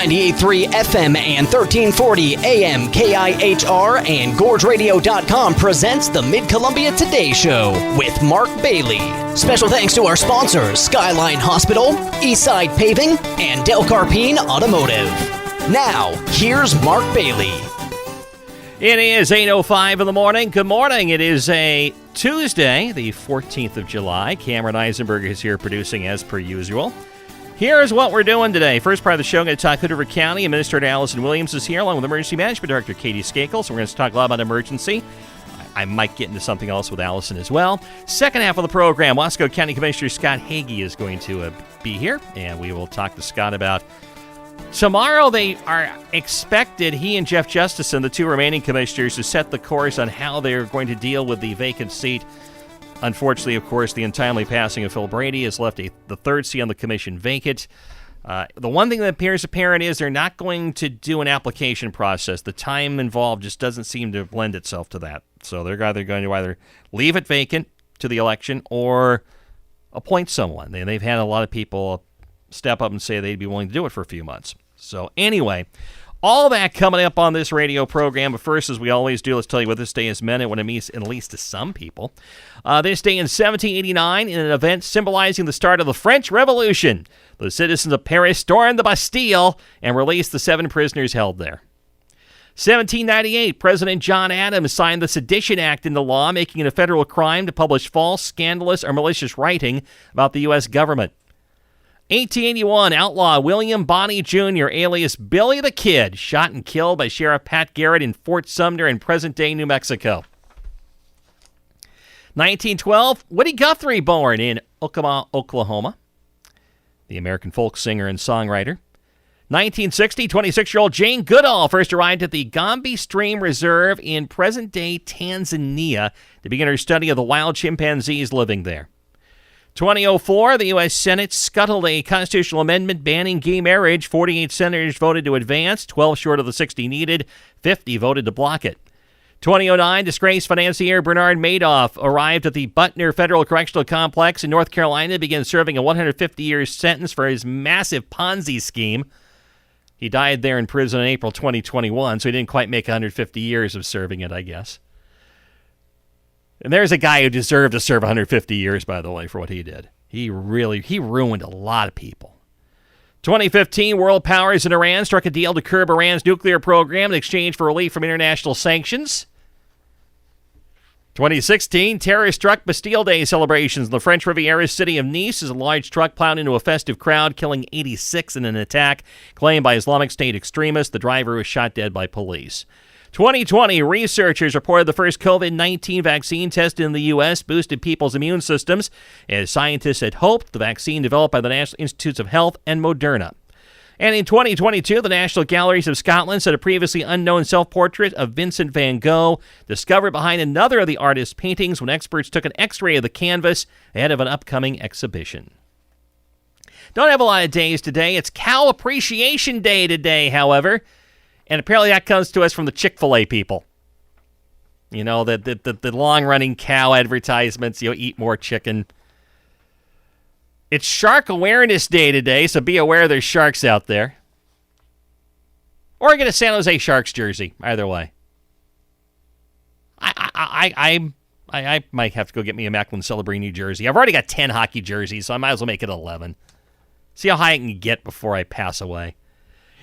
98.3 FM and 1340 AM KIHR and GorgeRadio.com presents the Mid-Columbia Today Show with Mark Bailey. Special thanks to our sponsors, Skyline Hospital, Eastside Paving, and Del Carpine Automotive. Now, here's Mark Bailey. It is 8:05 in the morning. Good morning. It is a Tuesday, the 14th of July. Cameron Eisenberg is here producing as per usual. Here's what we're doing today. First part of the show, I'm going to talk Hood River County. Administrator Allison Williams is here, along with Emergency Management Director Katie Skakel. So we're going to talk a lot about emergency. I might get into something else with Allison as well. Second half of the program, Wasco County Commissioner Scott Hege is going to be here, and we will talk to Scott about tomorrow. They are expected, he and Jeff Justison, the two remaining commissioners, to set the course on how they're going to deal with the vacant seat. Unfortunately, of course, the untimely passing of Phil Brady has left the third seat on the commission vacant. The one thing that appears apparent is they're not going to do an application process. The time involved just doesn't seem to lend itself to that. So they're either going to either leave it vacant to the election or appoint someone. They've had a lot of people step up and say they'd be willing to do it for a few months. So anyway, all that coming up on this radio program. But first, as we always do, let's tell you what this day has meant and what it means, at least to some people. This day in 1789, in an event symbolizing the start of the French Revolution, the citizens of Paris stormed the Bastille and released the 7 prisoners held there. 1798, President John Adams signed the Sedition Act into law, making it a federal crime to publish false, scandalous, or malicious writing about the U.S. government. 1881, outlaw William Bonney Jr., alias Billy the Kid, shot and killed by Sheriff Pat Garrett in Fort Sumner in present-day New Mexico. 1912, Woody Guthrie born in Okemah, Oklahoma, the American folk singer and songwriter. 1960, 26-year-old Jane Goodall first arrived at the Gombe Stream Reserve in present-day Tanzania to begin her study of the wild chimpanzees living there. 2004, the U.S. Senate scuttled a constitutional amendment banning gay marriage. 48 senators voted to advance, 12 short of the 60 needed, 50 voted to block it. 2009, disgraced financier Bernard Madoff arrived at the Butner Federal Correctional Complex in North Carolina to begin serving a 150-year sentence for his massive Ponzi scheme. He died there in prison in April 2021, so he didn't quite make 150 years of serving it, I guess. And there's a guy who deserved to serve 150 years, by the way, for what he did. He ruined a lot of people. 2015, world powers in Iran struck a deal to curb Iran's nuclear program in exchange for relief from international sanctions. 2016, terrorist-struck Bastille Day celebrations in the French Riviera city of Nice as a large truck plowed into a festive crowd, killing 86 in an attack claimed by Islamic State extremists. The driver was shot dead by police. 2020, researchers reported the first COVID-19 vaccine tested in the U.S. boosted people's immune systems, as scientists had hoped. The vaccine developed by the National Institutes of Health and Moderna. And in 2022, the National Galleries of Scotland set a previously unknown self-portrait of Vincent van Gogh, discovered behind another of the artist's paintings when experts took an X-ray of the canvas ahead of an upcoming exhibition. Don't have a lot of days today. It's Cow Appreciation Day today, however. And apparently that comes to us from the Chick-fil-A people. You know, the long-running cow advertisements, eat more chicken. It's Shark Awareness Day today, so be aware there's sharks out there. Or get a San Jose Sharks jersey, either way. I might have to go get me a Macklin Celebrini jersey. I've already got 10 hockey jerseys, so I might as well make it 11. See how high I can get before I pass away.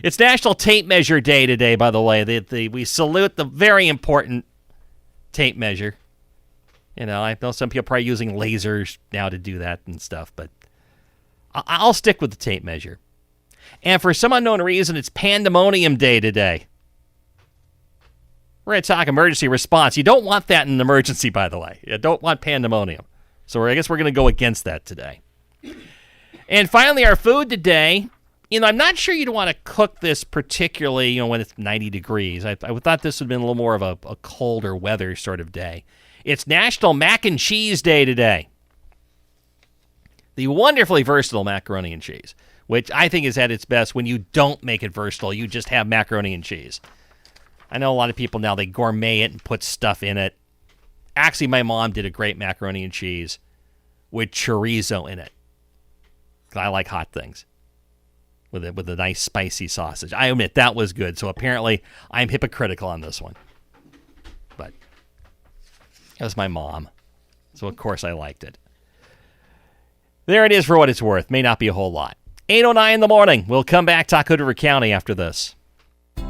It's National Tape Measure Day today, by the way. We salute the very important tape measure. You know, I know some people are probably using lasers now to do that and stuff, but I'll stick with the tape measure. And for some unknown reason, it's Pandemonium Day today. We're going to talk emergency response. You don't want that in an emergency, by the way. You don't want pandemonium. So I guess we're going to go against that today. And finally, our food today. I'm not sure you'd want to cook this particularly, when it's 90 degrees. I thought this would have been a little more of a colder weather sort of day. It's National Mac and Cheese Day today. The wonderfully versatile macaroni and cheese, which I think is at its best when you don't make it versatile. You just have macaroni and cheese. I know a lot of people now, they gourmet it and put stuff in it. Actually, my mom did a great macaroni and cheese with chorizo in it. I like hot things. with a nice spicy sausage. I admit that was good. So apparently I'm hypocritical on this one. But it was my mom. So of course I liked it. There it is for what it's worth. May not be a whole lot. 8:09 in the morning. We'll come back, talk Hood River County after this.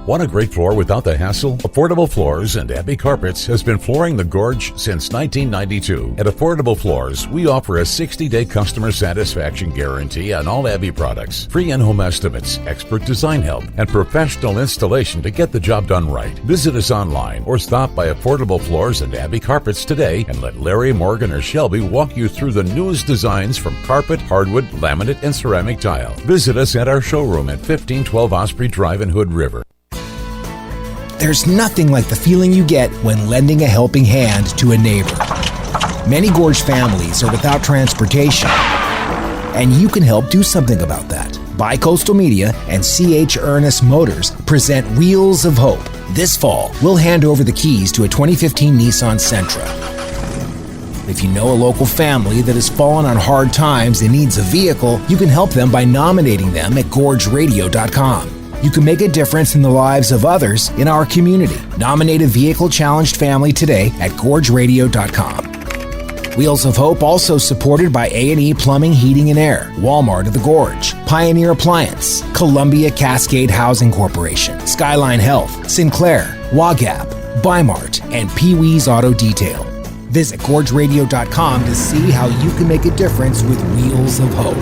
Want a great floor without the hassle? Affordable Floors and Abbey Carpets has been flooring the Gorge since 1992. At Affordable Floors, we offer a 60-day customer satisfaction guarantee on all Abbey products, free in-home estimates, expert design help, and professional installation to get the job done right. Visit us online or stop by Affordable Floors and Abbey Carpets today and let Larry, Morgan, or Shelby walk you through the newest designs from carpet, hardwood, laminate, and ceramic tile. Visit us at our showroom at 1512 Osprey Drive in Hood River. There's nothing like the feeling you get when lending a helping hand to a neighbor. Many Gorge families are without transportation, and you can help do something about that. Bi-Coastal Media and C.H. Ernest Motors present Wheels of Hope. This fall, we'll hand over the keys to a 2015 Nissan Sentra. If you know a local family that has fallen on hard times and needs a vehicle, you can help them by nominating them at gorgeradio.com. You can make a difference in the lives of others in our community. Nominate a vehicle-challenged family today at gorgeradio.com. Wheels of Hope also supported by A&E Plumbing, Heating and Air, Walmart of the Gorge, Pioneer Appliance, Columbia Cascade Housing Corporation, Skyline Health, Sinclair, Wagap, Bimart, and Pee-wee's Auto Detail. Visit gorgeradio.com to see how you can make a difference with Wheels of Hope.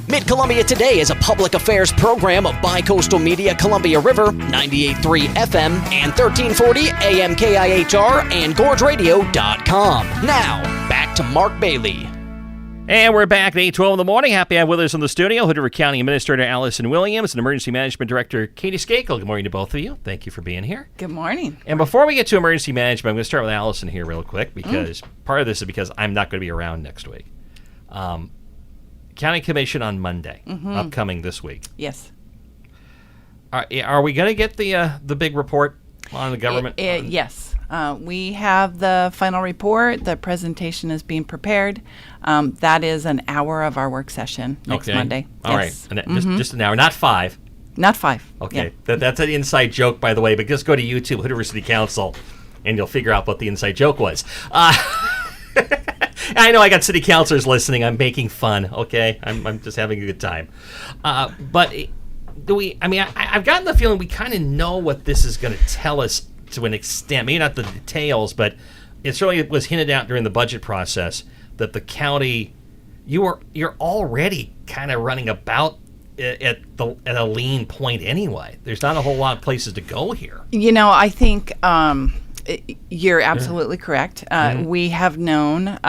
Mid-Columbia Today is a public affairs program of Bi-Coastal Media, Columbia River, 98.3 FM and 1340 AM KIHR and GorgeRadio.com. Now, back to Mark Bailey. And we're back at 8:12 in the morning. Happy to have with us in the studio Hood River County Administrator Allison Williams and Emergency Management Director Katie Skakel. Good morning to both of you. Thank you for being here. Good morning. And before we get to emergency management, I'm going to start with Allison here real quick because part of this is because I'm not going to be around next week. County Commission on Monday, upcoming this week. Yes. Are we going to get the big report on the government? Yes. We have the final report. The presentation is being prepared. That is an hour of our work session next Monday. All yes. right. And just an hour, not 5. Not 5. Okay. Yeah. That's an inside joke, by the way, but just go to YouTube, Hood River City Council, and you'll figure out what the inside joke was. I know I got city councilors listening. I'm making fun, okay? I'm just having a good time. But do we? I mean, I've gotten the feeling we kind of know what this is going to tell us to an extent. Maybe not the details, but it certainly was hinted out during the budget process that the county, you're already kind of running about at a lean point anyway. There's not a whole lot of places to go here. You know, I think you're absolutely correct. We have known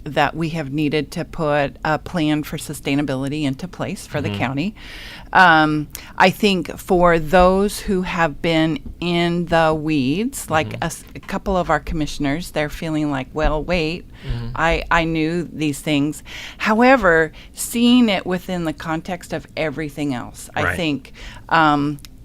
that we have needed to put a plan for sustainability into place for the county. I think for those who have been in the weeds, like a couple of our commissioners, they're feeling like, well, wait, I knew these things. However, seeing it within the context of everything else, I think,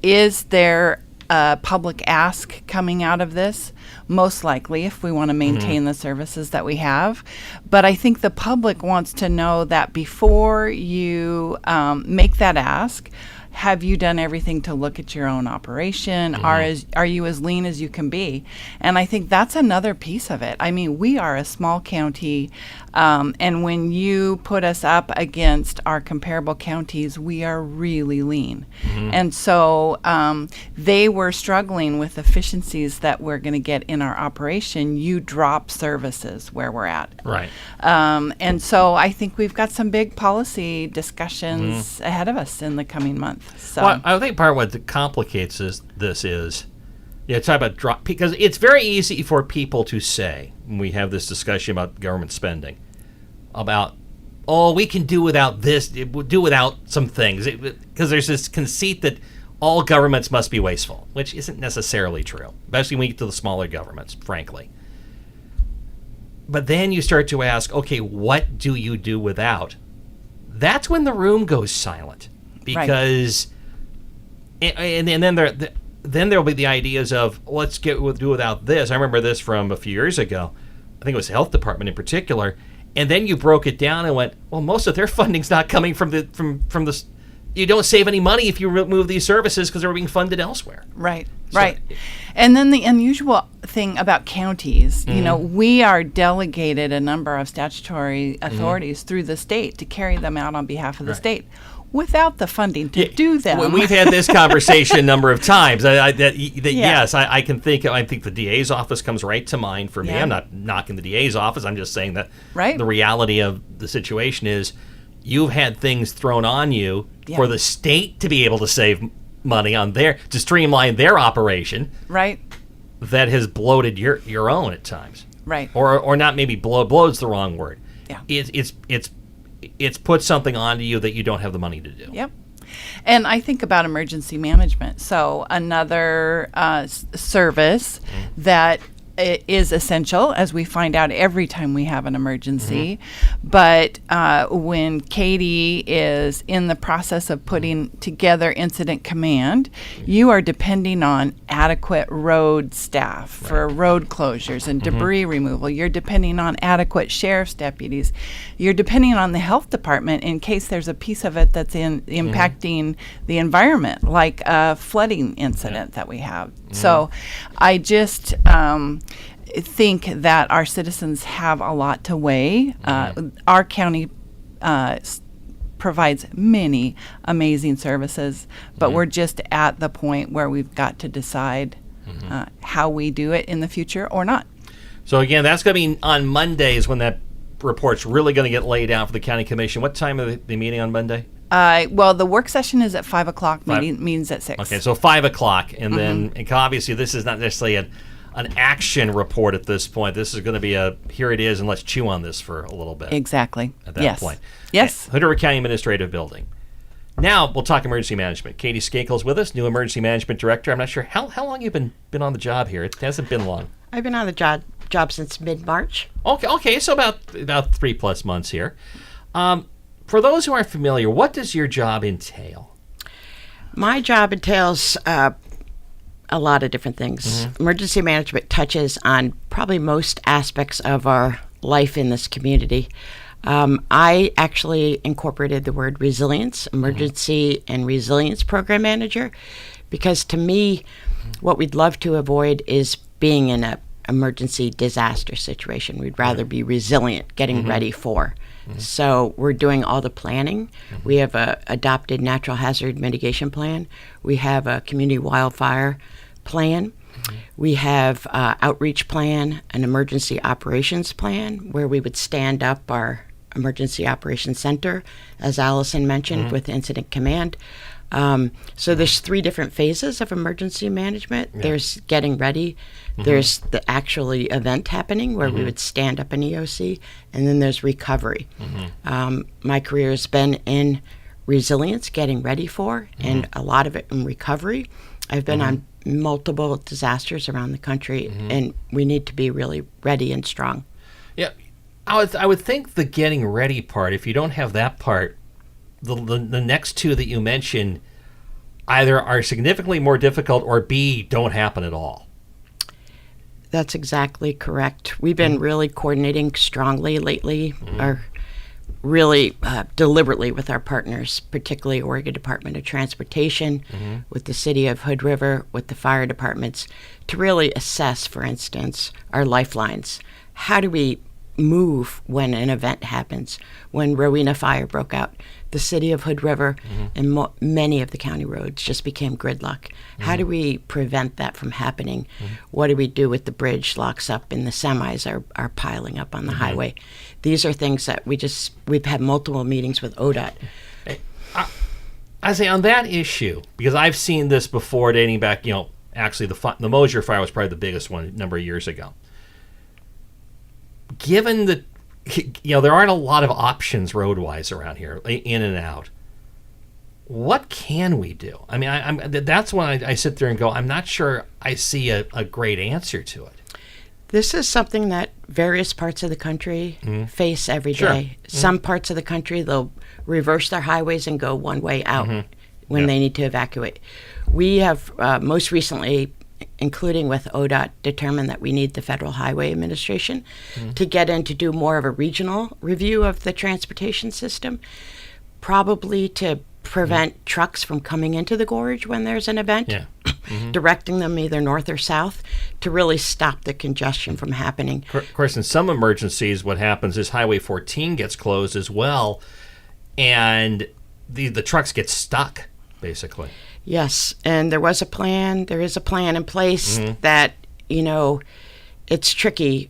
is there a public ask coming out of this? Most likely, if we want to maintain the services that we have. But I think the public wants to know that before you make that ask, have you done everything to look at your own operation? Are you as lean as you can be? And I think that's another piece of it. I mean, we are a small county, and when you put us up against our comparable counties, we are really lean. And so they were struggling with efficiencies that we're going to get in our operation. You drop services where we're at. Right. And so I think we've got some big policy discussions ahead of us in the coming month. So well, I think part of what complicates this is, talk about drop, because it's very easy for people to say, when we have this discussion about government spending, about, we can do without this, we'll do without some things, because there's this conceit that all governments must be wasteful, which isn't necessarily true, especially when you get to the smaller governments, frankly. But then you start to ask, okay, what do you do without? That's when the room goes silent. Because, and then there'll be the ideas of, do without this. I remember this from a few years ago. I think it was the health department in particular. And then you broke it down and went, well, most of their funding's not coming from the. You don't save any money if you remove these services because they're being funded elsewhere. Right. Right. And then the unusual thing about counties, we are delegated a number of statutory authorities through the state to carry them out on behalf of the state without the funding to do them. Well, we've had this conversation a number of times. Yes, I can think. I think the DA's office comes right to mind for me. I'm not knocking the DA's office. I'm just saying that the reality of the situation is you've had things thrown on you for the state to be able to save money on to streamline their operation. Right. That has bloated your own at times. Right. Or not, maybe bloat's the wrong word. Yeah. It's put something onto you that you don't have the money to do. Yep. And I think about emergency management. So another service that is essential, as we find out every time we have an emergency. But when Katie is in the process of putting together incident command, you are depending on adequate road staff for road closures and debris removal. You're depending on adequate sheriff's deputies. You're depending on the health department in case there's a piece of it that's impacting the environment, like a flooding incident that we have. So I just think that our citizens have a lot to weigh. Our county provides many amazing services, but we're just at the point where we've got to decide how we do it in the future or not. So again, that's going to be on Mondays when that report's really going to get laid out for the county commission. What time are they meeting on Monday? Well, the work session is at 5 o'clock, meetings at 6. Okay, so 5 o'clock. And then and obviously this is not necessarily an action report at this point. This is going to be here it is, and let's chew on this for a little bit. Exactly. At that point. Yes. Hood River County Administrative Building. Now we'll talk emergency management. Katie Skakel is with us, new emergency management director. I'm not sure how long you've been on the job here. It hasn't been long. I've been on the job since mid-March. Okay, so about 3+ months here. For those who aren't familiar, what does your job entail? My job entails a lot of different things. Emergency management touches on probably most aspects of our life in this community. I actually incorporated the word resilience, emergency and resilience program manager, because to me, what we'd love to avoid is being in an emergency disaster situation. We'd rather be resilient, getting ready for. So we're doing all the planning. We have a adopted natural hazard mitigation plan. We have a community wildfire plan. We have outreach plan, an emergency operations plan, where we would stand up our emergency operations center, as Allison mentioned, with incident command. So there's 3 different phases of emergency management. There's getting ready. There's the actually event happening where we would stand up an EOC, and then there's recovery. My career has been in resilience, getting ready for, and a lot of it in recovery. I've been on multiple disasters around the country, and we need to be really ready and strong. Yeah, I would think the getting ready part, if you don't have that part, the next 2 that you mentioned either are significantly more difficult or B, don't happen at all. That's exactly correct. We've been really coordinating strongly lately, or really deliberately with our partners, particularly Oregon Department of Transportation, with the city of Hood River, with the fire departments, to really assess, for instance, our lifelines. How do we move when an event happens? When Rowena Fire broke out, the city of Hood River and many of the county roads just became gridlock. How do we prevent that from happening? What do we do with the bridge locks up and the semis are piling up on the highway? These are things that we've had multiple meetings with ODOT. I say on that issue, because I've seen this before dating back, actually the Mosier fire was probably the biggest one a number of years ago. Given that there aren't a lot of options road-wise around here, in and out, what can we do? I mean, that's when I sit there and go, I'm not sure I see a great answer to it. This is something that various parts of the country face every day. Some parts of the country, they'll reverse their highways and go one way out when they need to evacuate. We have most recently including with ODOT, determined that we need the Federal Highway Administration to get in to do more of a regional review of the transportation system, probably to prevent trucks from coming into the gorge when there's an event, directing them either north or south to really stop the congestion from happening. Of course, in some emergencies, what happens is Highway 14 gets closed as well, and the trucks get stuck, basically. Yes, and there is a plan in place that, it's tricky.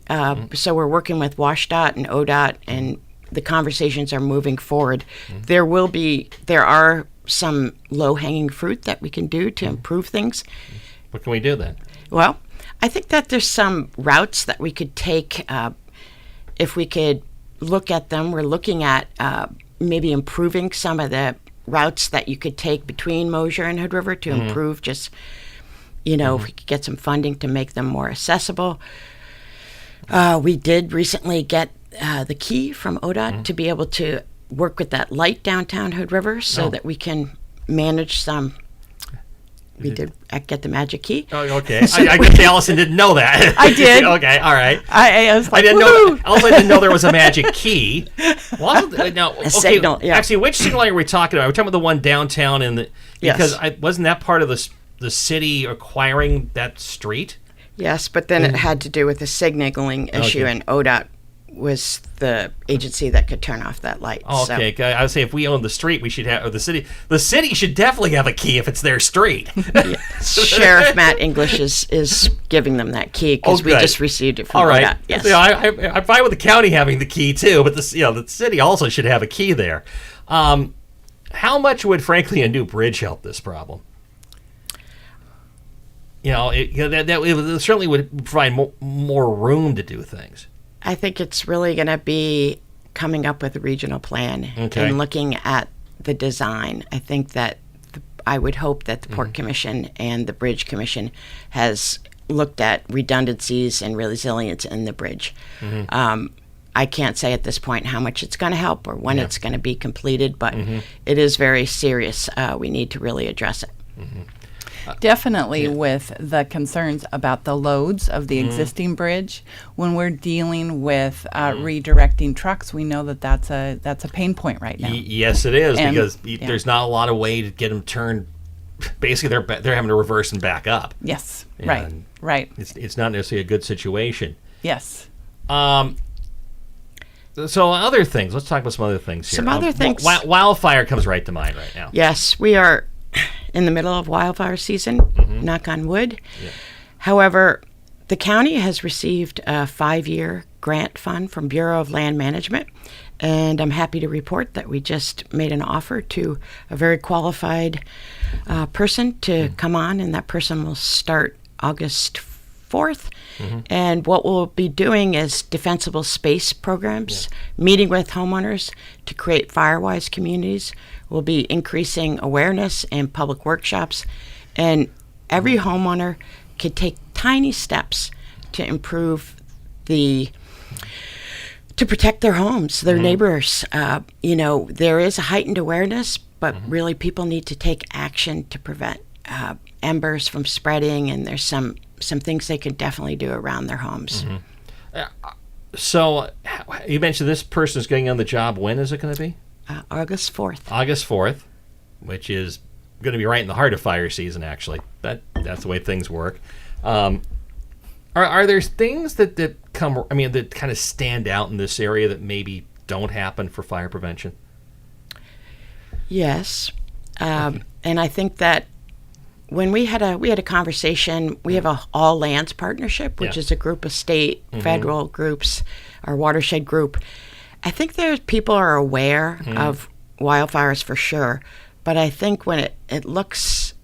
So we're working with WashDOT and ODOT, and the conversations are moving forward. There are some low-hanging fruit that we can do to improve things. What can we do then? Well, I think that there's some routes that we could take if we could look at them. We're looking at maybe improving some of the routes that you could take between Mosier and Hood River to improve just, if we could get some funding to make them more accessible. We did recently get the key from ODOT to be able to work with that light downtown Hood River so that we can manage some. We did get the magic key. Oh, okay. I guess Allison didn't know that. I did. Okay, all right. I was like, I didn't woo! know. Also, I didn't know there was a magic key. Signal, yeah. Actually, which signal are we talking about? We're talking about the one downtown in the because Yes. wasn't that part of the city acquiring that street? Yes, but then it had to do with the signaling issue, Okay. and ODOT was the agency that could turn off that light. Oh, okay, I would say if we own the street, we should have, or the city should definitely have a key if it's their street. Sheriff Matt English is giving them that key because we good. just received it from All right. ODOT. Yes. Yeah, I'm fine with the county having the key too, but the city also should have a key there. How much would, frankly, a new bridge help this problem? That certainly would provide more room to do things. I think it's really going to be coming up with a regional plan and looking at the design. I think that I would hope that the Port Commission and the Bridge Commission has looked at redundancies and resilience in the bridge. I can't say at this point how much it's going to help or when it's going to be completed, but it is very serious. We need to really address it. Definitely with the concerns about the loads of the existing bridge. When we're dealing with redirecting trucks, we know that that's a pain point right now. Yes, it is, And- because yeah. there's not a lot of way to get them turned. Basically, they're having to reverse and back up. Yes, And right. It's not necessarily a good situation. Yes. So other things. Let's talk about some other things here. Some other things. Wildfire comes right to mind right now. Yes, we are in the middle of wildfire season, knock on wood. Yeah. However, the county has received a 5-year grant fund from Bureau of Land Management, and I'm happy to report that we just made an offer to a very qualified person to come on, and that person will start August 4th. And what we'll be doing is defensible space programs, meeting with homeowners to create fire-wise communities. We'll be increasing awareness and public workshops, and every homeowner can take tiny steps to improve to protect their homes, their neighbors. There is a heightened awareness, but really people need to take action to prevent embers from spreading, and there's some things they can definitely do around their homes. So you mentioned this person is getting on the job. When is it going to be? August 4th. August 4th, which is going to be right in the heart of fire season, actually. That's the way things work. Are there things that kind of stand out in this area that maybe don't happen for fire prevention? Yes. And I think that when we had a conversation, we have a All Lands Partnership, which is a group of state, federal groups, our watershed group. I think people are aware of wildfires for sure, but I think when it looks,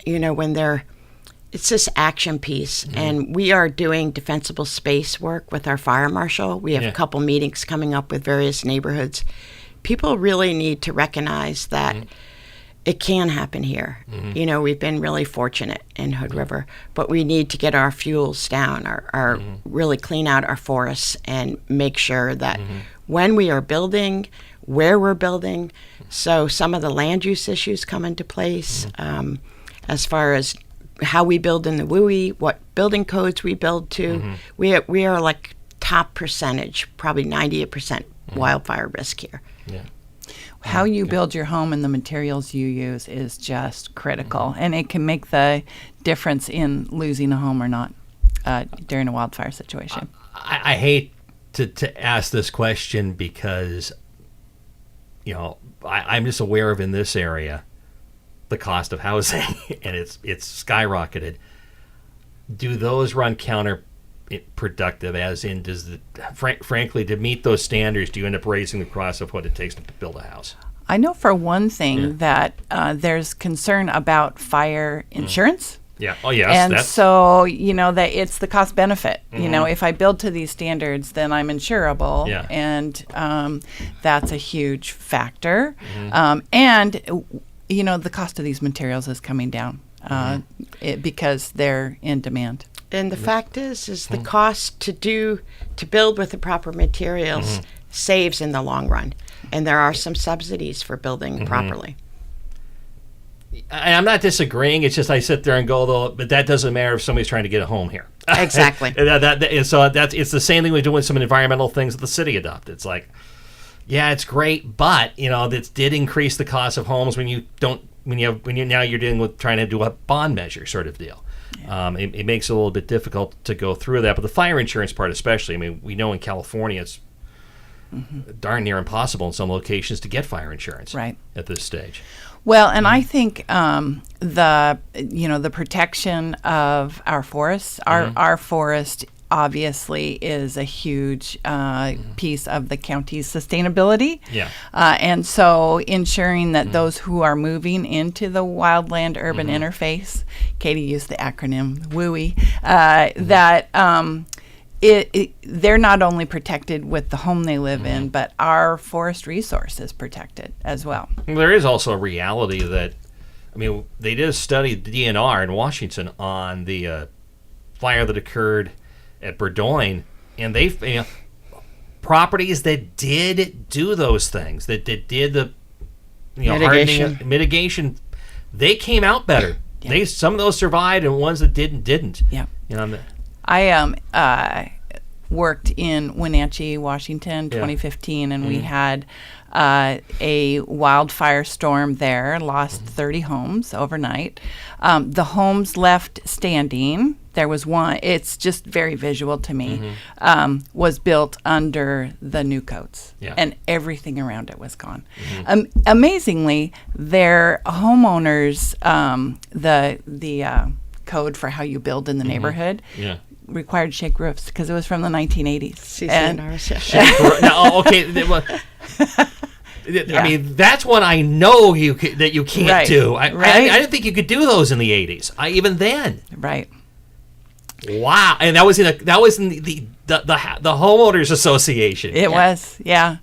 it's this action piece, and we are doing defensible space work with our fire marshal. We have a couple meetings coming up with various neighborhoods. People really need to recognize that it can happen here. We've been really fortunate in Hood River, but we need to get our fuels down, our really clean out our forests and make sure that when we are building, where we're building, so some of the land use issues come into place as far as how we build in the WUI, what building codes we build to. We are like top percentage, probably 98% wildfire risk here. Yeah. How you build your home and the materials you use is just critical, and it can make the difference in losing a home or not during a wildfire situation. I hate to ask this question because, I'm just aware of in this area the cost of housing, and it's skyrocketed. Do those run counterproductive? As in, frankly, to meet those standards, do you end up raising the cost of what it takes to build a house? I know for one thing that there's concern about fire insurance. Yeah. Oh, yes. And so, that it's the cost benefit. If I build to these standards, then I'm insurable. Yeah. And that's a huge factor. And, the cost of these materials is coming down because they're in demand. And the fact is the cost to build with the proper materials saves in the long run. And there are some subsidies for building properly. I'm not disagreeing. It's just I sit there and go, though, but that doesn't matter if somebody's trying to get a home here. Exactly. It's the same thing we do with some environmental things that the city adopted. It's like, yeah, it's great, but it did increase the cost of homes when you're dealing with trying to do a bond measure sort of deal. Yeah. It makes it a little bit difficult to go through that. But the fire insurance part, especially, we know in California it's darn near impossible in some locations to get fire insurance at this stage. Well, and I think the protection of our forests, our forest obviously is a huge piece of the county's sustainability. Yeah. And so ensuring that those who are moving into the wildland urban interface, Katie used the acronym WUI, that they're not only protected with the home they live in, but our forest resource is protected as well. There is also a reality that, they did a study, the DNR in Washington, on the fire that occurred at Burdoyne, and they properties that did do those things, that did the mitigation, they came out better. Yeah. Some of those survived, and ones that didn't. Yeah. I worked in Wenatchee, Washington, 2015, and we had a wildfire storm there, lost 30 homes overnight. The homes left standing, there was one, it's just very visual to me, was built under the new codes, and everything around it was gone. Amazingly, their homeowners, the code for how you build in the neighborhood, required shake roofs because it was from the 1980s. That's one I know that you can't do. I didn't think you could do those in the 80s. Even then. Right. Wow, and that was in the homeowners association. It was, yeah.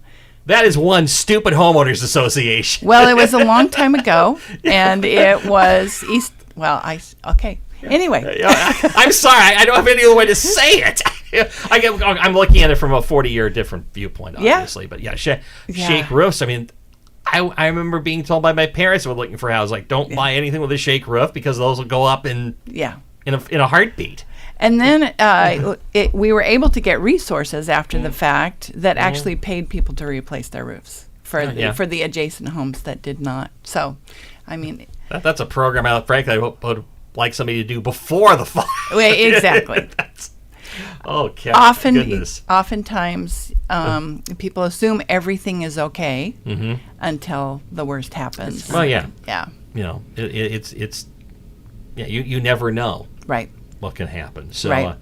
That is one stupid homeowners association. Well, it was a long time ago, and it was East. Well, okay. Anyway, I'm sorry. I don't have any other way to say it. I'm looking at it from a 40-year different viewpoint, obviously. But shake roofs. I remember being told by my parents who were looking for houses, like, don't buy anything with a shake roof because those will go up in a heartbeat. And then we were able to get resources after the fact that actually paid people to replace their roofs for the adjacent homes that did not. So, that's a program I frankly would like somebody to do before the fire. Exactly. Goodness. Oftentimes, people assume everything is okay until the worst happens. Well, yeah. Yeah. You never know. Right. What can happen. So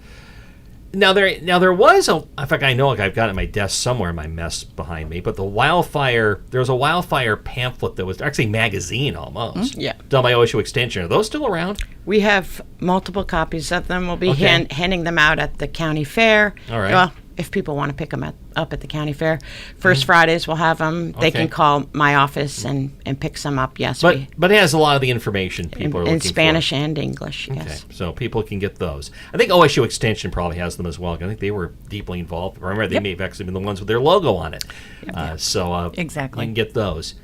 now there was in fact I know I've got it at my desk somewhere in my mess behind me, but there was a wildfire pamphlet that was actually a magazine almost. Done by OSU Extension. Are those still around? We have multiple copies of them. We'll be handing them out at the county fair. All right. Well, if people want to pick them up at the county fair. First Fridays we'll have them. They can call my office and pick some up. Yes. But it has a lot of the information people are looking for. In Spanish and English, yes. Okay, so people can get those. I think OSU Extension probably has them as well. I think they were deeply involved. Remember, they may have actually been the ones with their logo on it. Exactly. You can get those.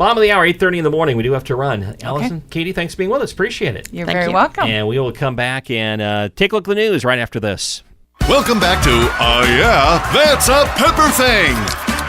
Bottom of the hour, 8:30 in the morning. We do have to run. Allison, Katie, thanks for being with us. Appreciate it. You're very welcome. And we will come back and take a look at the news right after this. Welcome back to Yeah, That's a Pepper Thing.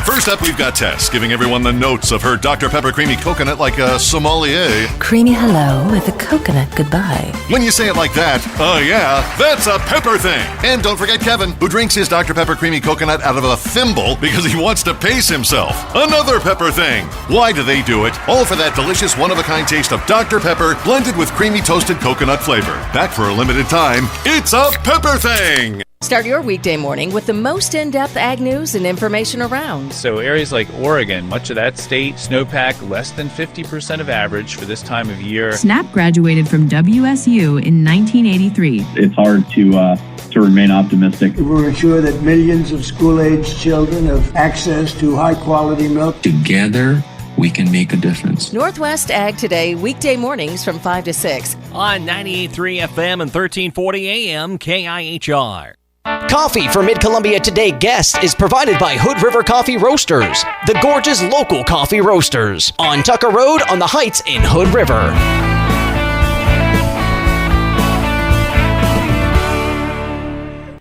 First up, we've got Tess giving everyone the notes of her Dr. Pepper Creamy Coconut like a sommelier. Creamy hello with a coconut goodbye. When you say it like that, yeah, that's a pepper thing. And don't forget Kevin, who drinks his Dr. Pepper Creamy Coconut out of a thimble because he wants to pace himself. Another pepper thing. Why do they do it? All for that delicious one-of-a-kind taste of Dr. Pepper blended with creamy toasted coconut flavor. Back for a limited time, it's a pepper thing. Start your weekday morning with the most in-depth ag news and information around. So areas like Oregon, much of that state, snowpack less than 50% of average for this time of year. Snap graduated from WSU in 1983. It's hard to remain optimistic. We'll ensure that millions of school-aged children have access to high-quality milk. Together, we can make a difference. Northwest Ag Today, weekday mornings from 5 to 6. On 98.3 FM and 1340 AM KIHR. Coffee for Mid-Columbia Today guests is provided by Hood River Coffee Roasters, the Gorge's local coffee roasters, on Tucker Road on the Heights in Hood River.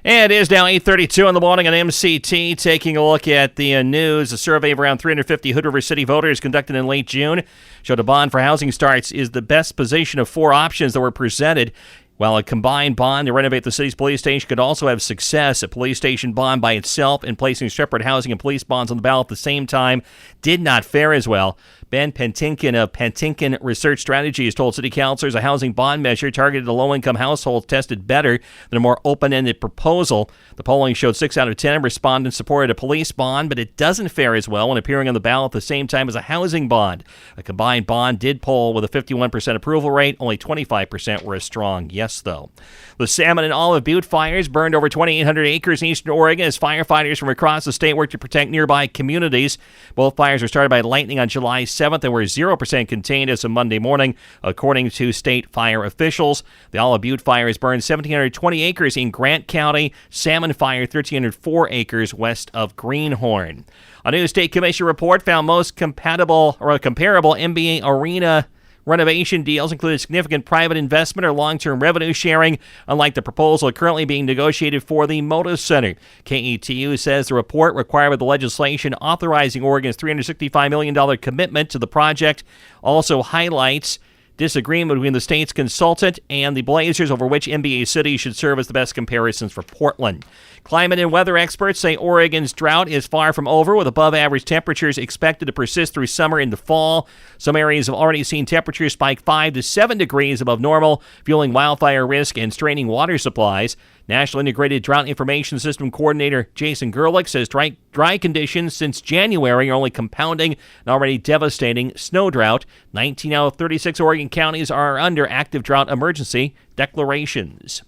And it is now 8:32 in the morning on MCT. Taking a look at the news, a survey of around 350 Hood River City voters conducted in late June showed a bond for housing starts is the best position of 4 options that were presented. While a combined bond to renovate the city's police station could also have success, a police station bond by itself and placing separate housing and police bonds on the ballot at the same time did not fare as well. Ben Pentinkin of Pentinkin Research Strategies told city councilors a housing bond measure targeted to low-income households tested better than a more open-ended proposal. The polling showed 6 out of 10 respondents supported a police bond, but it doesn't fare as well when appearing on the ballot at the same time as a housing bond. A combined bond did poll with a 51% approval rate. Only 25% were a strong yes, though. The Salmon and Olive Butte fires burned over 2,800 acres in eastern Oregon as firefighters from across the state worked to protect nearby communities. Both fires were started by lightning on July 7th and were 0% contained as of Monday morning, according to state fire officials. The Olive Butte fire has burned 1,720 acres in Grant County. Salmon fire 1,304 acres west of Greenhorn. A new state commission report found most comparable NBA arena renovation deals included significant private investment or long-term revenue sharing, unlike the proposal currently being negotiated for the Moda Center. KETU says the report, required by the legislation authorizing Oregon's $365 million commitment to the project, also highlights disagreement between the state's consultant and the Blazers over which NBA cities should serve as the best comparisons for Portland. Climate and weather experts say Oregon's drought is far from over, with above-average temperatures expected to persist through summer into fall. Some areas have already seen temperatures spike 5 to 7 degrees above normal, fueling wildfire risk and straining water supplies. National Integrated Drought Information System Coordinator Jason Gerlich says dry conditions since January are only compounding an already devastating snow drought. 19 out of 36 Oregon counties are under active drought emergency declarations.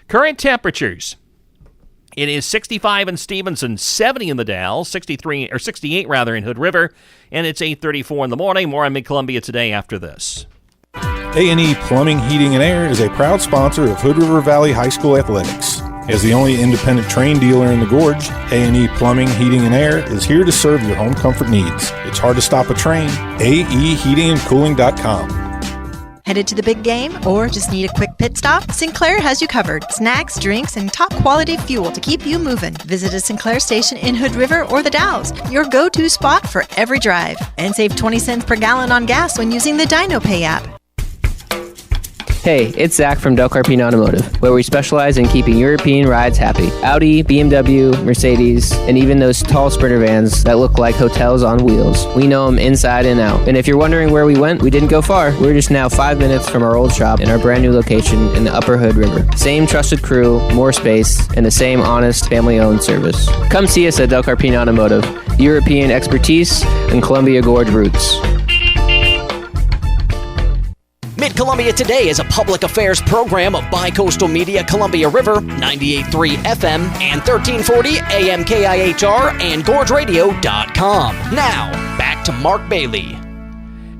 Current temperatures. It is 65 in Stevenson, 70 in the Dalles, 68 in Hood River, and it's 8:34 in the morning. More on Mid-Columbia Today after this. A&E Plumbing, Heating, and Air is a proud sponsor of Hood River Valley High School athletics. As the only independent train dealer in the Gorge, A&E Plumbing, Heating, and Air is here to serve your home comfort needs. It's hard to stop a train. AEheatingandcooling.com. Headed to the big game or just need a quick pit stop? Sinclair has you covered. Snacks, drinks, and top quality fuel to keep you moving. Visit a Sinclair station in Hood River or the Dalles, your go-to spot for every drive. And save 20 cents per gallon on gas when using the DinoPay app. Hey, it's Zach from Del Carpino Automotive, where we specialize in keeping European rides happy. Audi, BMW, Mercedes, and even those tall Sprinter vans that look like hotels on wheels. We know them inside and out. And if you're wondering where we went, we didn't go far. We're just now 5 minutes from our old shop in our brand new location in the Upper Hood River. Same trusted crew, more space, and the same honest, family-owned service. Come see us at Del Carpino Automotive. European expertise and Columbia Gorge roots. Mid-Columbia Today is a public affairs program of Bi-Coastal Media Columbia River, 98.3 FM and 1340 AM KIHR and GorgeRadio.com. Now, back to Mark Bailey.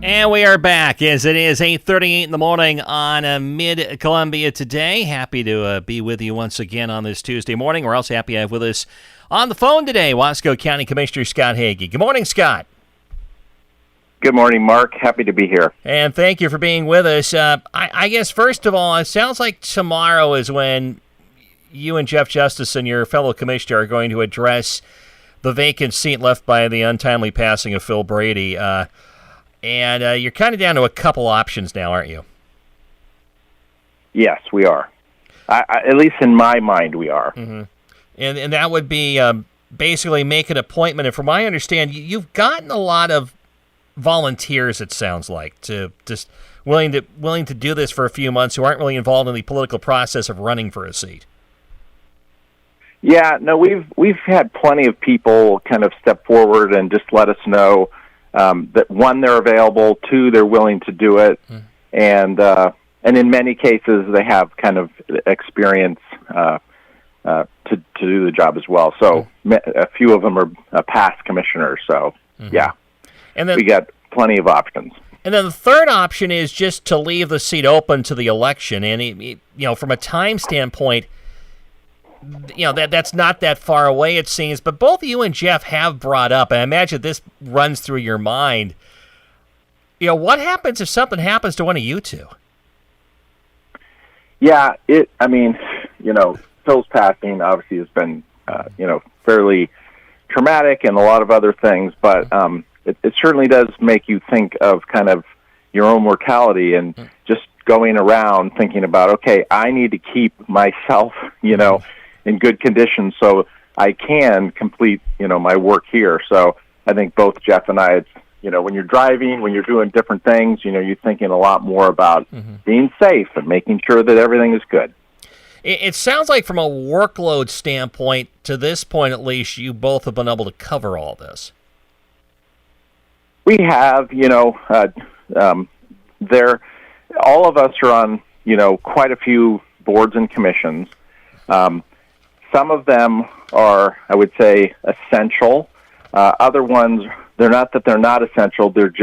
And we are back as it is 8:38 in the morning on Mid-Columbia Today. Happy to be with you once again on this Tuesday morning. We're also happy to have with us on the phone today Wasco County Commissioner Scott Hege. Good morning, Scott. Good morning, Mark. Happy to be here. And thank you for being with us. I guess, first of all, it sounds like tomorrow is when you and Jeff Justice and your fellow commissioner are going to address the vacant seat left by the untimely passing of Phil Brady. And you're kind of down to a couple options now, aren't you? Yes, we are. At least in my mind, we are. Mm-hmm. And that would be basically make an appointment. And from what I understand, you've gotten a lot of volunteers, it sounds like, to just willing to do this for a few months who aren't really involved in the political process of running for a seat. Yeah, no, we've had plenty of people kind of step forward and just let us know that, one, they're available, two, they're willing to do it, and in many cases they have kind of experience to do the job as well. So a few of them are past commissioners. So yeah. And then we got plenty of options. And then the third option is just to leave the seat open to the election. And from a time standpoint, that's not that far away, it seems. But both you and Jeff have brought up, and I imagine this runs through your mind. What happens if something happens to one of you two? Yeah, Phil's passing obviously has been, fairly traumatic and a lot of other things, but it certainly does make you think of kind of your own mortality and just going around thinking about, okay, I need to keep myself, in good condition so I can complete, my work here. So I think both Jeff and I, when you're driving, when you're doing different things, you're thinking a lot more about being safe and making sure that everything is good. It sounds like from a workload standpoint, to this point at least, you both have been able to cover all this. We have, all of us are on, quite a few boards and commissions. Some of them are, I would say, essential. Other ones, they're not that they're not essential. They're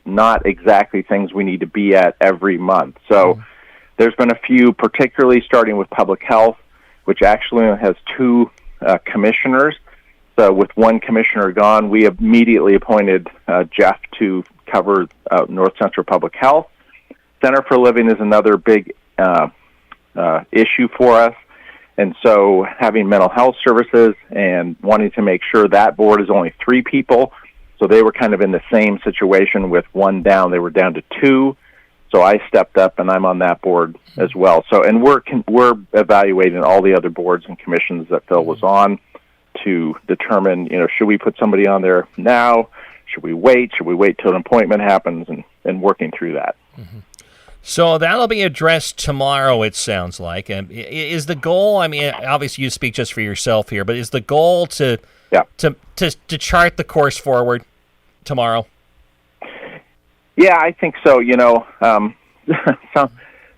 not exactly things we need to be at every month. So there's been a few, particularly starting with public health, which actually has two commissioners. So with one commissioner gone, we immediately appointed Jeff to cover North Central Public Health. Center for Living is another big issue for us. And so having mental health services and wanting to make sure that board is only 3 people. So they were kind of in the same situation with one down. They were down to 2. So I stepped up, and I'm on that board as well. So, and we're evaluating all the other boards and commissions that Phil was on to determine, should we put somebody on there now? Should we wait? Should we wait till an appointment happens? And working through that. Mm-hmm. So that'll be addressed tomorrow, it sounds like. And is the goal, obviously you speak just for yourself here, but is the goal to chart the course forward tomorrow? Yeah, I think so.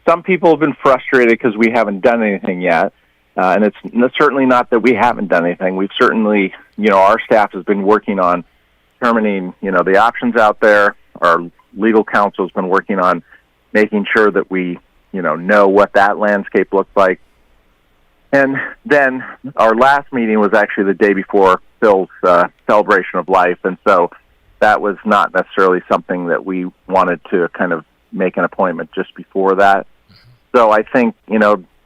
Some people have been frustrated because we haven't done anything yet. And it's certainly not that we haven't done anything. We've certainly, our staff has been working on determining, the options out there. Our legal counsel has been working on making sure that we, know what that landscape looks like. And then our last meeting was actually the day before Phil's celebration of life. And so that was not necessarily something that we wanted to kind of make an appointment just before that. So I think,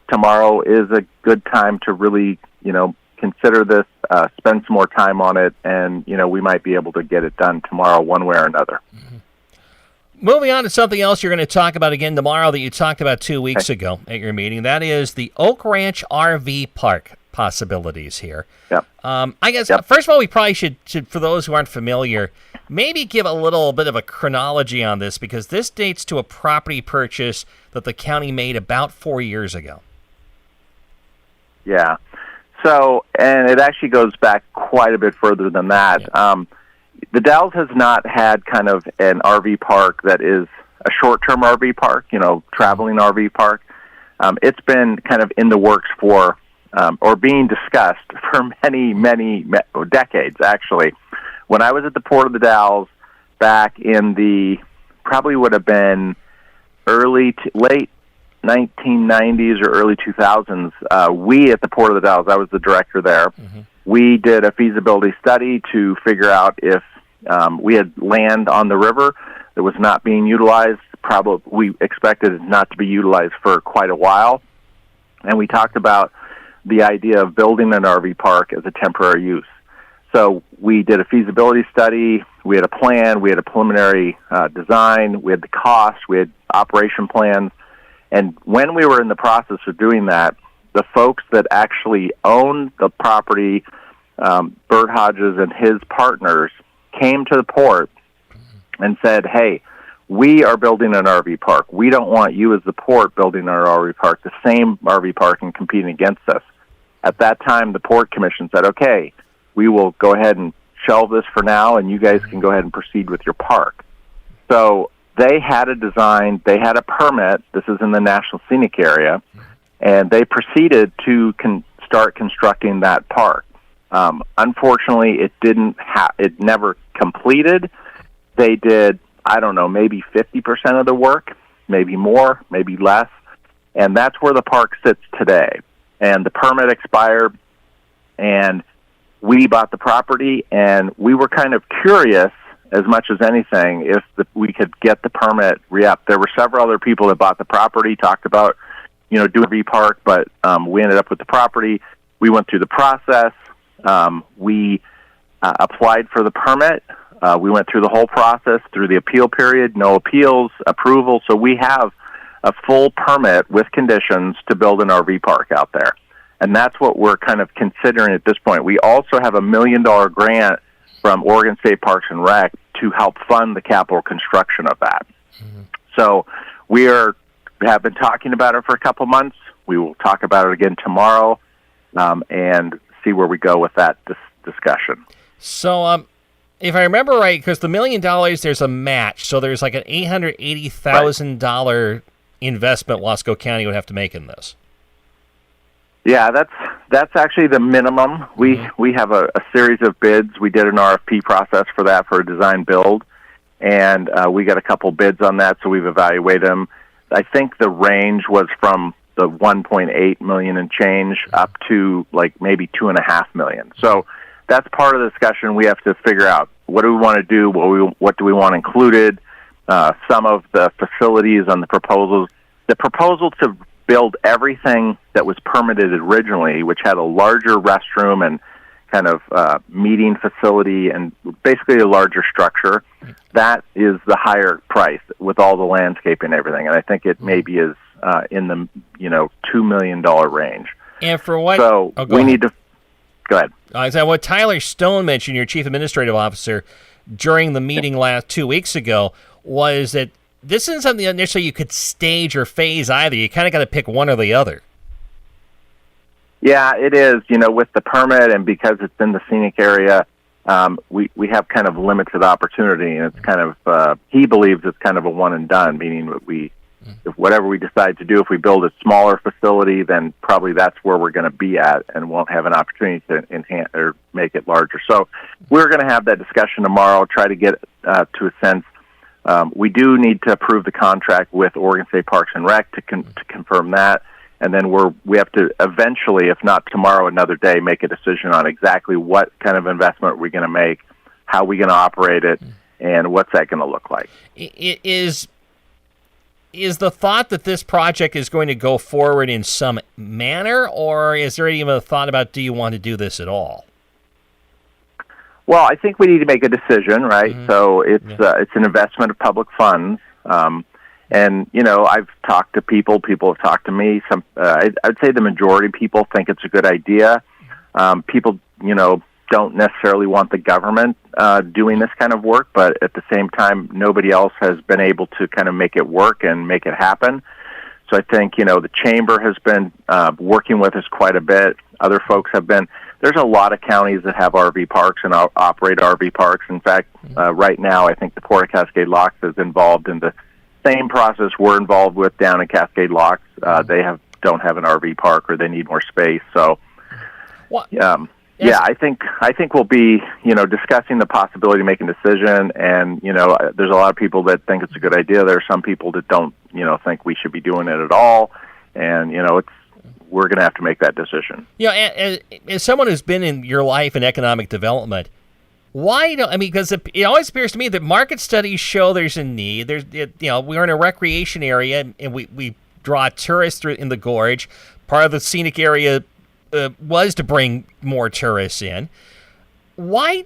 tomorrow is a good time to really, consider this, spend some more time on it, and, we might be able to get it done tomorrow one way or another. Mm-hmm. Moving on to something else you're going to talk about again tomorrow that you talked about 2 weeks ago at your meeting. That is the Oak Ranch RV Park possibilities here. Yep. I guess, first of all, we probably should, for those who aren't familiar, maybe give a little bit of a chronology on this, because this dates to a property purchase that the county made about 4 years ago. Yeah. So, and it actually goes back quite a bit further than that. Yeah. The Dalles has not had kind of an RV park that is a short-term RV park, traveling RV park. It's been kind of in the works for, or being discussed for many, many decades, actually. When I was at the Port of the Dalles back in the, probably would have been late 1990s or early 2000s, we at the Port of the Dalles, I was the director there, we did a feasibility study to figure out if, We had land on the river that was not being utilized. Probably we expected it not to be utilized for quite a while. And we talked about the idea of building an RV park as a temporary use. So we did a feasibility study, we had a plan, we had a preliminary design, we had the cost, we had operation plans. And when we were in the process of doing that, the folks that actually owned the property, Bert Hodges and his partners, came to the port and said, hey, we are building an RV park. We don't want you as the port building our RV park, the same RV park, and competing against us. At that time, the Port Commission said, okay, we will go ahead and shelve this for now, and you guys can go ahead and proceed with your park. So they had a design, they had a permit. This is in the National Scenic Area, and they proceeded to start constructing that park. Unfortunately, it never completed. They did, I don't know, maybe 50% of the work, maybe more, maybe less, and that's where the park sits today. And the permit expired, and we bought the property, and we were kind of curious, as much as anything, if we could get the permit re-upped. There were several other people that bought the property, talked about, doing a V-Park, but we ended up with the property. We went through the process. We applied for the permit. We went through the whole process, through the appeal period, no appeals, approval. So we have a full permit with conditions to build an RV park out there. And that's what we're kind of considering at this point. We also have a $1 million grant from Oregon State Parks and Rec to help fund the capital construction of that. Mm-hmm. So we have been talking about it for a couple months. We will talk about it again tomorrow and see where we go with that discussion. So if I remember right, because the $1 million, there's a match. So there's like an $880,000 investment Wasco County would have to make in this. Yeah, that's actually the minimum. We have a series of bids. We did an RFP process for that, for a design build, and we got a couple bids on that, so we've evaluated them. I think the range was from the 1.8 million and change up to like maybe 2.5 million. So that's part of the discussion. We have to figure out, what do we want to do? What do we want included? Some of the facilities on the proposals. The proposal to build everything that was permitted originally, which had a larger restroom and kind of meeting facility and basically a larger structure, that is the higher price with all the landscape and everything. And I think it maybe is in the $2 million range. And for what? So we need to go ahead. Is that what Tyler Stone mentioned, your chief administrative officer, during the meeting 2 weeks ago, was that this isn't something that initially you could stage or phase either. You kind of got to pick one or the other. Yeah, it is. With the permit, and because it's in the scenic area, we have kind of limited opportunity, and it's kind of he believes it's kind of a one and done. Meaning that if whatever we decide to do, if we build a smaller facility, then probably that's where we're going to be at, and won't have an opportunity to enhance or make it larger. So we're going to have that discussion tomorrow. Try to get to a sense. We do need to approve the contract with Oregon State Parks and Rec to confirm that, and then we have to eventually, if not tomorrow, another day, make a decision on exactly what kind of investment we're going to make, how we're going to operate it, and what's that going to look like. Is the thought that this project is going to go forward in some manner, or is there even a thought about, do you want to do this at all? Well, I think we need to make a decision, right? Mm-hmm. So it's an investment of public funds, and I've talked to people. People have talked to me. I'd say the majority of people think it's a good idea. People, don't necessarily want the government doing this kind of work, but at the same time, nobody else has been able to kind of make it work and make it happen. So I think the chamber has been working with us quite a bit. Other folks have been. There's a lot of counties that have RV parks and operate RV parks. In fact, right now, I think the Port of Cascade Locks is involved in the same process we're involved with down in Cascade Locks. They don't have an RV park, or they need more space. So, I think we'll be discussing the possibility of making a decision. And there's a lot of people that think it's a good idea. There are some people that don't think we should be doing it at all. And we're going to have to make that decision. As someone who's been in your life in economic development, Why don't, I mean, because it always appears to me that market studies show there's a need. We're in a recreation area, and we draw tourists through in the gorge. Part of the scenic area was to bring more tourists in. Why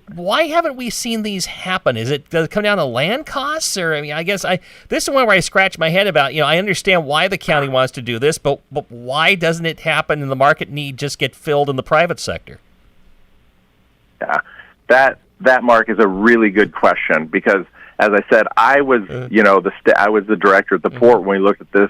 haven't we seen these happen? Does it come down to land costs, or I guess this is one where I scratch my head about. I understand why the county wants to do this, but why doesn't it happen and the market need just get filled in the private sector? Yeah, that Mark is a really good question, because as I said, I was I was the director at the port when we looked at this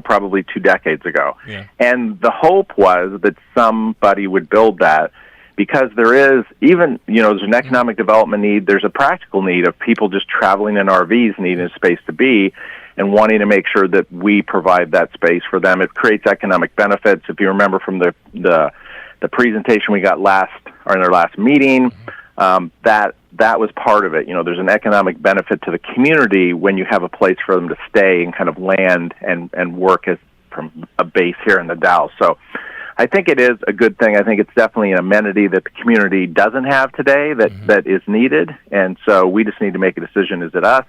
probably 2 decades ago, and the hope was that somebody would build that. Because there is, even, there's an economic development need, there's a practical need of people just traveling in RVs needing a space to be and wanting to make sure that we provide that space for them. It creates economic benefits. If you remember from the presentation we got in our last meeting, that was part of it. There's an economic benefit to the community when you have a place for them to stay and kind of land and work from a base here in the Dalles. So I think it is a good thing. I think it's definitely an amenity that the community doesn't have today that is needed. And so we just need to make a decision. Is it us?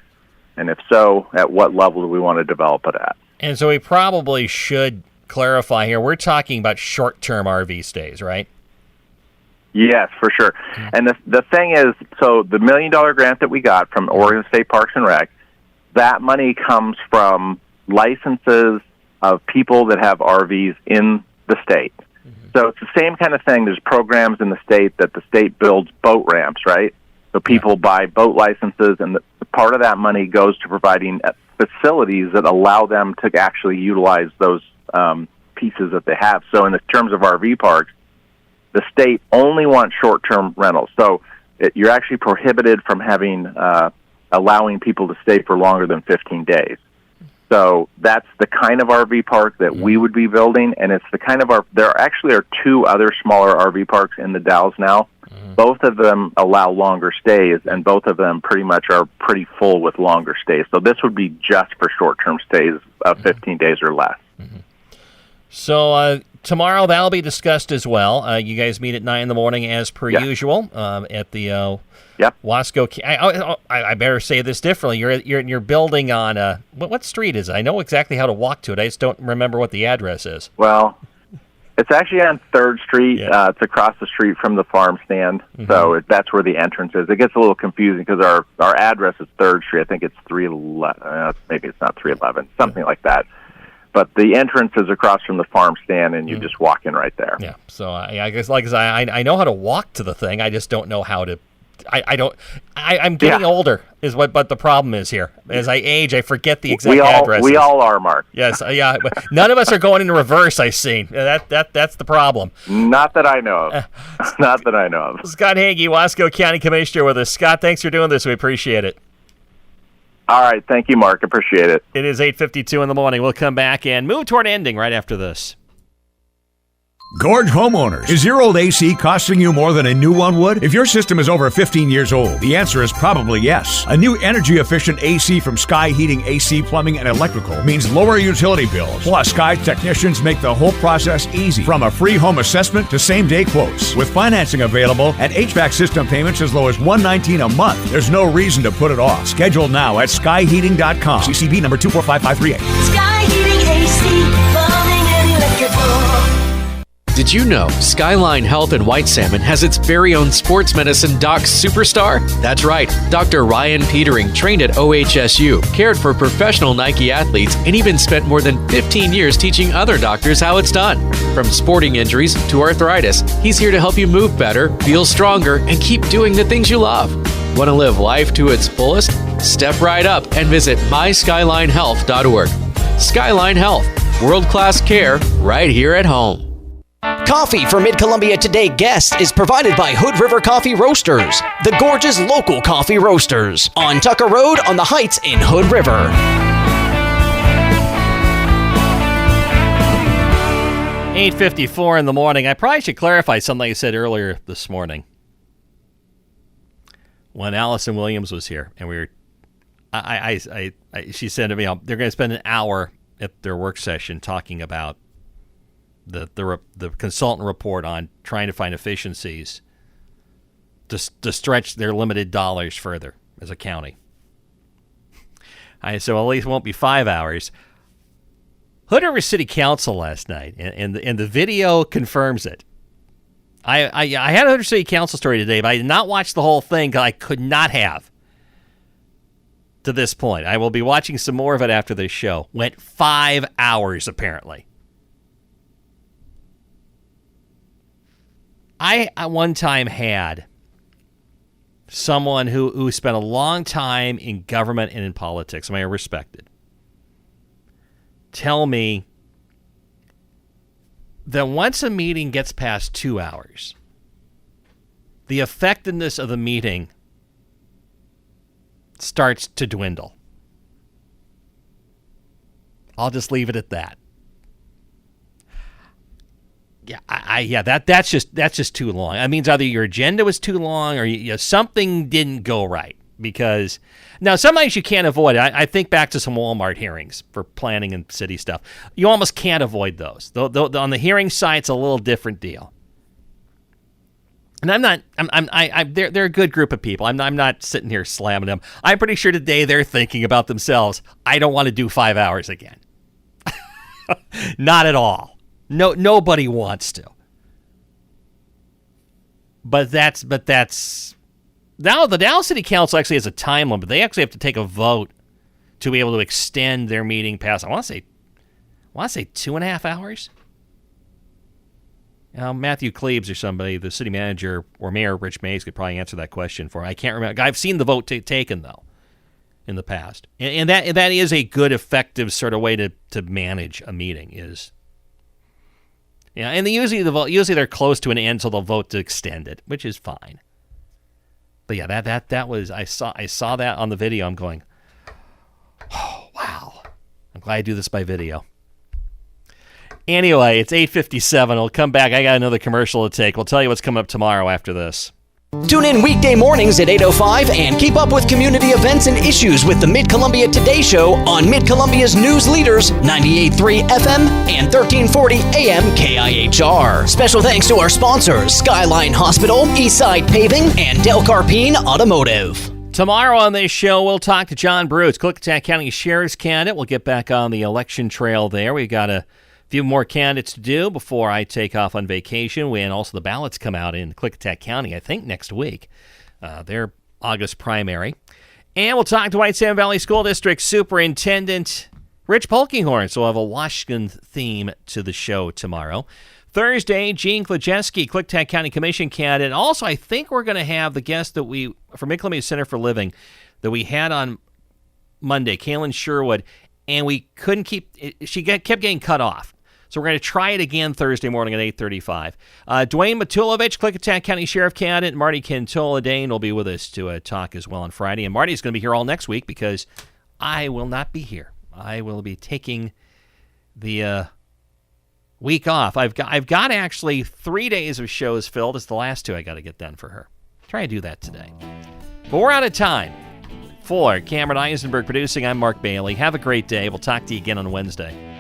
And if so, at what level do we want to develop it at? And so we probably should clarify here. We're talking about short-term RV stays, right? Yes, for sure. And the thing is, so the $1 million grant that we got from Oregon State Parks and Rec, that money comes from licenses of people that have RVs in the state. So it's the same kind of thing. There's programs in the state that the state builds boat ramps, right? So people buy boat licenses, and part of that money goes to providing facilities that allow them to actually utilize those pieces that they have. So in the terms of RV parks, the state only wants short-term rentals. So you're actually prohibited from allowing people to stay for longer than 15 days. So that's the kind of RV park that we would be building, and it's the kind of there actually are 2 other smaller RV parks in the Dalles now. Both of them allow longer stays, and both of them pretty much are pretty full with longer stays. So this would be just for short-term stays of 15 days or less. So tomorrow that'll be discussed as well. You guys meet at 9 in the morning as per usual at the Wasco. I better say this differently. You're building on what street is it? I know exactly how to walk to it. I just don't remember what the address is. Well, it's actually on 3rd Street. It's across the street from the farm stand. So that's where the entrance is. It gets a little confusing because our address is 3rd Street. I think it's 311. Maybe it's not 311. Something like that. But the entrance is across from the farm stand, and you just walk in right there. Yeah. So I guess, I know how to walk to the thing. I just don't know how to. I'm getting older, but the problem is here. As I age, I forget the exact address. We all are, Mark. Yes. Yeah. But none of us are going in reverse. I've seen that's the problem. Not that I know of. Not that I know of. Scott Hege, Wasco County Commissioner, with us. Scott, thanks for doing this. We appreciate it. All right. Thank you, Mark. Appreciate it. It is 8:52 in the morning. We'll come back and move toward ending right after this. Gorge homeowners, is your old AC costing you more than a new one would? If your system is over 15 years old, the answer is probably yes. A new energy-efficient AC from Sky Heating, AC, Plumbing, and Electrical means lower utility bills. Plus, Sky technicians make the whole process easy, from a free home assessment to same-day quotes. With financing available and HVAC system payments as low as $119 a month, there's no reason to put it off. Schedule now at skyheating.com. CCB number 245538. Sky Heating, AC, Plumbing, and Electrical. Did you know Skyline Health in White Salmon has its very own sports medicine doc superstar? That's right. Dr. Ryan Petering trained at OHSU, cared for professional Nike athletes, and even spent more than 15 years teaching other doctors how it's done. From sporting injuries to arthritis, he's here to help you move better, feel stronger, and keep doing the things you love. Want to live life to its fullest? Step right up and visit myskylinehealth.org. Skyline Health, world-class care right here at home. Coffee for Mid-Columbia Today guests is provided by Hood River Coffee Roasters, the Gorge's local coffee roasters, on Tucker Road on the Heights in Hood River. 8:54 in the morning. I probably should clarify something I said earlier this morning when Allison Williams was here, and we were. She said to me, they're going to spend an hour at their work session talking about the consultant report on trying to find efficiencies to stretch their limited dollars further as a county. So at least it won't be 5 hours. Hood River City Council last night, and the video confirms it. I had a Hood River City Council story today, but I did not watch the whole thing because I could not have to this point. I will be watching some more of it after this show. Went 5 hours, apparently. I at one time had someone who spent a long time in government and in politics, and I respected, tell me that once a meeting gets past 2 hours, the effectiveness of the meeting starts to dwindle. I'll just leave it at that. Yeah, that's just too long. That means either your agenda was too long or something didn't go right. Because now sometimes you can't avoid it. I think back to some Walmart hearings for planning and city stuff. You almost can't avoid those. On the hearing side, it's a little different deal. And they're a good group of people. I'm not sitting here slamming them. I'm pretty sure today they're thinking about themselves. I don't want to do 5 hours again. Not at all. No, nobody wants to. But that's. Now, the Dallas City Council actually has a time limit. They actually have to take a vote to be able to extend their meeting past, I want to say 2.5 hours. Now, Matthew Cleaves or somebody, the city manager or Mayor Rich Mays could probably answer that question for me. I can't remember. I've seen the vote taken, though, in the past. And that is a good, effective sort of way to manage a meeting is. Yeah, and usually they're close to an end, so they'll vote to extend it, which is fine. But yeah, that was I saw that on the video. I'm going, oh wow! I'm glad I do this by video. Anyway, it's 8:57. We'll come back. I got another commercial to take. We'll tell you what's coming up tomorrow after this. Tune in weekday mornings at 8:05 and keep up with community events and issues with the Mid-Columbia Today Show on Mid-Columbia's news leaders, 98.3 FM and 1340 AM KIHR. Special thanks to our sponsors, Skyline Hospital, Eastside Paving, and Del Carpine Automotive. Tomorrow on this show, we'll talk to John Bruce, Klickitat County Sheriff's candidate. We'll get back on the election trail there. We've got a few more candidates to do before I take off on vacation. And also the ballots come out in Klickitat County, I think, next week. Their August primary. And we'll talk to White Sand Valley School District Superintendent Rich Polkinghorn. So we'll have a Washington theme to the show tomorrow. Thursday, Gene Klajeski, Klickitat County Commission candidate. Also, I think we're going to have the guest that from Mid-Columbia Center for Living that we had on Monday, Kaylin Sherwood, and we couldn't she kept getting cut off. So we're going to try it again Thursday morning at 8:35. Dwayne Matulovich, Klickitat County Sheriff candidate, Marty Cantola-Dane will be with us to talk as well on Friday. And Marty's going to be here all next week because I will not be here. I will be taking the week off. I've got actually 3 days of shows filled. It's the last 2 I got to get done for her. Try to do that today. But we're out of time. For Cameron Eisenberg producing, I'm Mark Bailey. Have a great day. We'll talk to you again on Wednesday.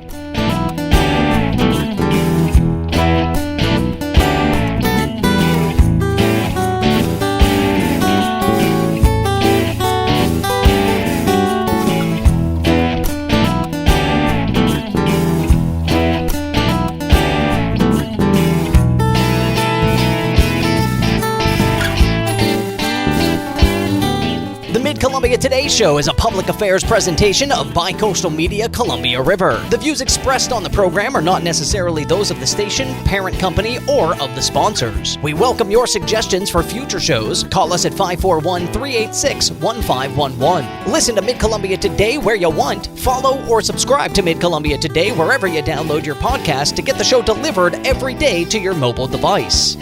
Columbia Today Show is a public affairs presentation of Bicoastal Media Columbia River. The views expressed on the program are not necessarily those of the station, parent company, or of the sponsors. We welcome your suggestions for future shows. Call us at 541-386-1511. Listen to Mid-Columbia Today where you want. Follow or subscribe to Mid-Columbia Today wherever you download your podcast to get the show delivered every day to your mobile device.